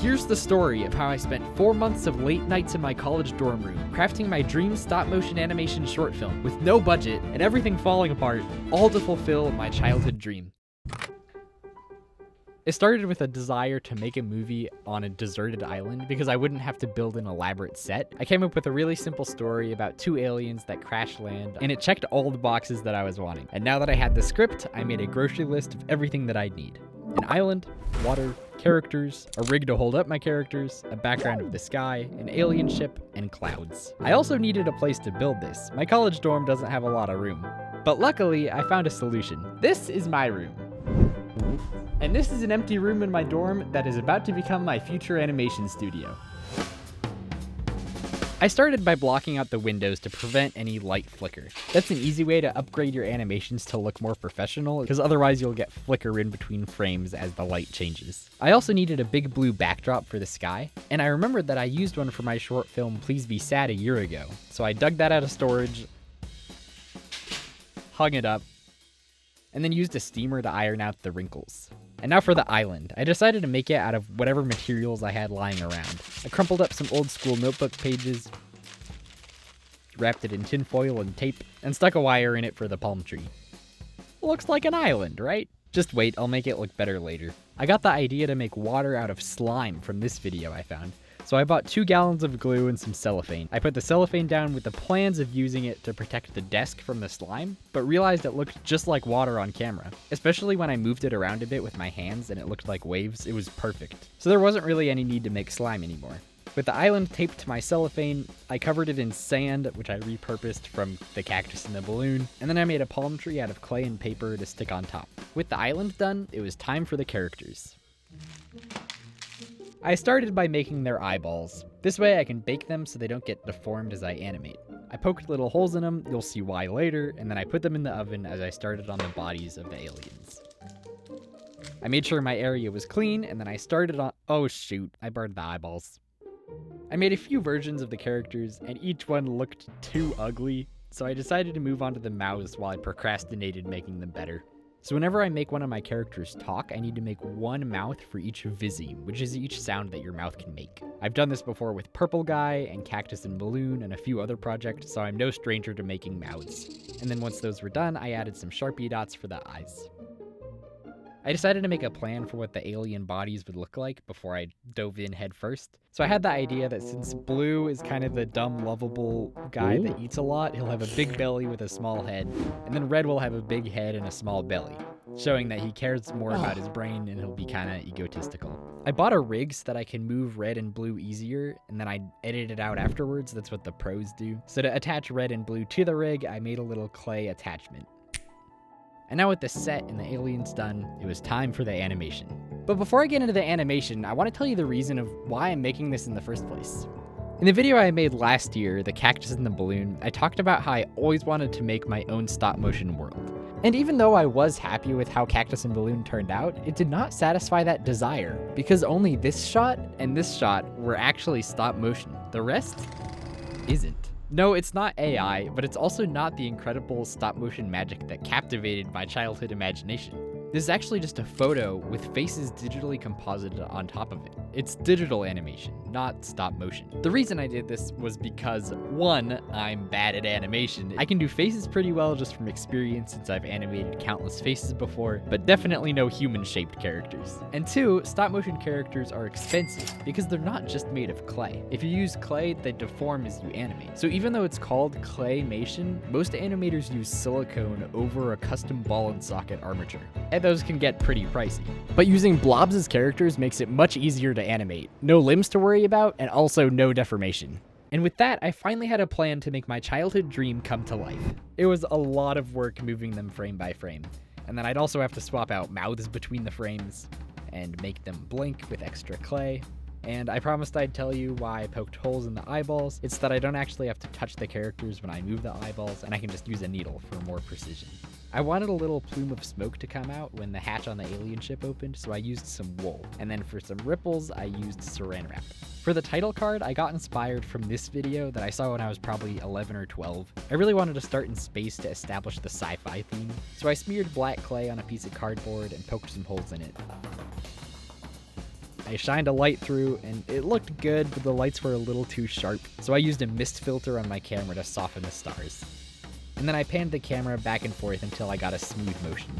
Here's the story of how I spent 4 months of late nights in my college dorm room, crafting my dream stop-motion animation short film with no budget and everything falling apart, all to fulfill my childhood dream. It started with a desire to make a movie on a deserted island because I wouldn't have to build an elaborate set. I came up with a really simple story about 2 aliens that crash land, and it checked all the boxes that I was wanting. And now that I had the script, I made a grocery list of everything that I'd need. An island, water, characters, a rig to hold up my characters, a background of the sky, an alien ship, and clouds. I also needed a place to build this. My college dorm doesn't have a lot of room. But luckily, I found a solution. This is my room. And this is an empty room in my dorm that is about to become my future animation studio. I started by blocking out the windows to prevent any light flicker. That's an easy way to upgrade your animations to look more professional, because otherwise you'll get flicker in between frames as the light changes. I also needed a big blue backdrop for the sky, and I remembered that I used one for my short film Please Be Sad a year ago, so I dug that out of storage, hung it up, and then used a steamer to iron out the wrinkles. And now for the island. I decided to make it out of whatever materials I had lying around. I crumpled up some old school notebook pages, wrapped it in tinfoil and tape, and stuck a wire in it for the palm tree. Looks like an island, right? Just wait, I'll make it look better later. I got the idea to make water out of slime from this video I found. So I bought 2 gallons of glue and some cellophane. I put the cellophane down with the plans of using it to protect the desk from the slime, but realized it looked just like water on camera. Especially when I moved it around a bit with my hands and it looked like waves, it was perfect. So there wasn't really any need to make slime anymore. With the island taped to my cellophane, I covered it in sand, which I repurposed from the cactus in the balloon, and then I made a palm tree out of clay and paper to stick on top. With the island done, it was time for the characters. I started by making their eyeballs. This way I can bake them so they don't get deformed as I animate. I poked little holes in them, you'll see why later, and then I put them in the oven as I started on the bodies of the aliens. I made sure my area was clean, and then I started on— oh shoot, I burned the eyeballs. I made a few versions of the characters, and each one looked too ugly, so I decided to move on to the mouths while I procrastinated making them better. So whenever I make one of my characters talk, I need to make one mouth for each visi, which is each sound that your mouth can make. I've done this before with Purple Guy and Cactus and Balloon and a few other projects, so I'm no stranger to making mouths. And then once those were done, I added some Sharpie dots for the eyes. I decided to make a plan for what the alien bodies would look like before I dove in head first. So I had the idea that since Blue is kind of the dumb, lovable guy that eats a lot, he'll have a big belly with a small head, and then Red will have a big head and a small belly, showing that he cares more about his brain and he'll be kind of egotistical. I bought a rig so that I can move Red and Blue easier, and then I edit it out afterwards. That's what the pros do. So to attach Red and Blue to the rig, I made a little clay attachment. And now with the set and the aliens done, it was time for the animation. But before I get into the animation, I want to tell you the reason of why I'm making this in the first place. In the video I made last year, The Cactus and the Balloon, I talked about how I always wanted to make my own stop-motion world. And even though I was happy with how Cactus and Balloon turned out, it did not satisfy that desire, because only this shot and this shot were actually stop-motion. The rest isn't. No, it's not AI, but it's also not the incredible stop-motion magic that captivated my childhood imagination. This is actually just a photo with faces digitally composited on top of it. It's digital animation, not stop motion. The reason I did this was because, 1, I'm bad at animation. I can do faces pretty well just from experience since I've animated countless faces before, but definitely no human-shaped characters. And 2, stop motion characters are expensive because they're not just made of clay. If you use clay, they deform as you animate. So even though it's called claymation, most animators use silicone over a custom ball and socket armature. And those can get pretty pricey. But using blobs as characters makes it much easier to animate. No limbs to worry about, and also no deformation. And with that, I finally had a plan to make my childhood dream come to life. It was a lot of work moving them frame by frame. And then I'd also have to swap out mouths between the frames and make them blink with extra clay. And I promised I'd tell you why I poked holes in the eyeballs. It's that I don't actually have to touch the characters when I move the eyeballs, and I can just use a needle for more precision. I wanted a little plume of smoke to come out when the hatch on the alien ship opened, so I used some wool. And then for some ripples, I used saran wrap. For the title card, I got inspired from this video that I saw when I was probably 11 or 12. I really wanted to start in space to establish the sci-fi theme, so I smeared black clay on a piece of cardboard and poked some holes in it. I I shined a light through, and it looked good, but the lights were a little too sharp, so I used a mist filter on my camera to soften the stars. And then I panned the camera back and forth until I got a smooth motion.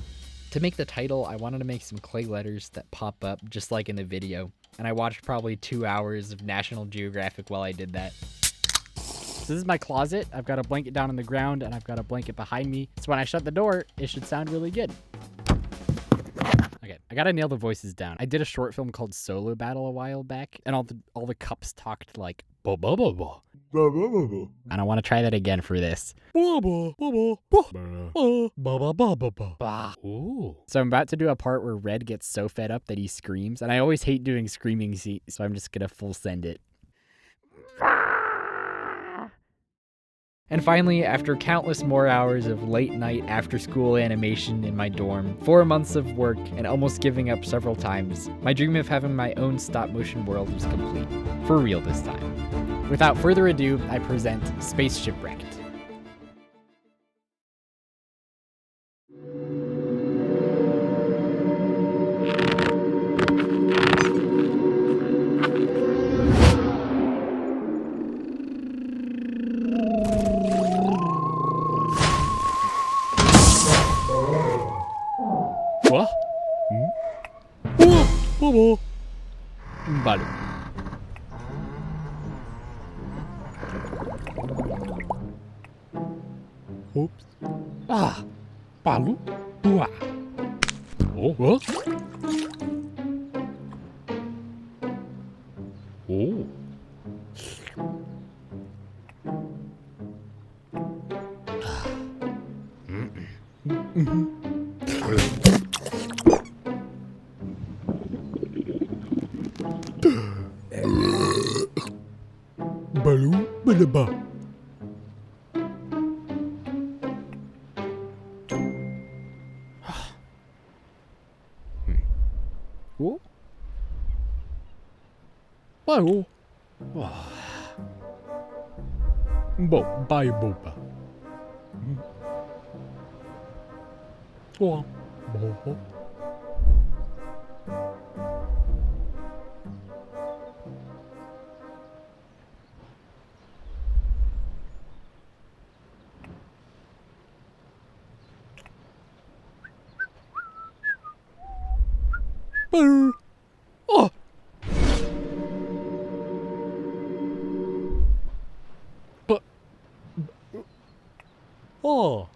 To make the title, I wanted to make some clay letters that pop up just like in the video, and I watched probably 2 hours of National Geographic while I did that. So this is my closet. I've got a blanket down on the ground, and I've got a blanket behind me, so when I shut the door, it should sound really good. Okay, I gotta nail the voices down. I did a short film called Solo Battle a while back, and all the cups talked like ba ba ba ba. And I want to try that again for this. So I'm about to do a part where Red gets so fed up that he screams, and I always hate doing screaming scenes, so I'm just gonna full send it. And finally, after countless more hours of late night after school animation in my dorm, 4 months of work, and almost giving up several times, my dream of having my own stop motion world was complete. For real this time. Without further ado, I present Space Shipwrecked. What? Vale. Oops. Ah. Palu. Tua. Oh. What? Oh. Balu balaba. Oh. Balu. Bo bye boba. Oh. Bo. Oh. But. Oh.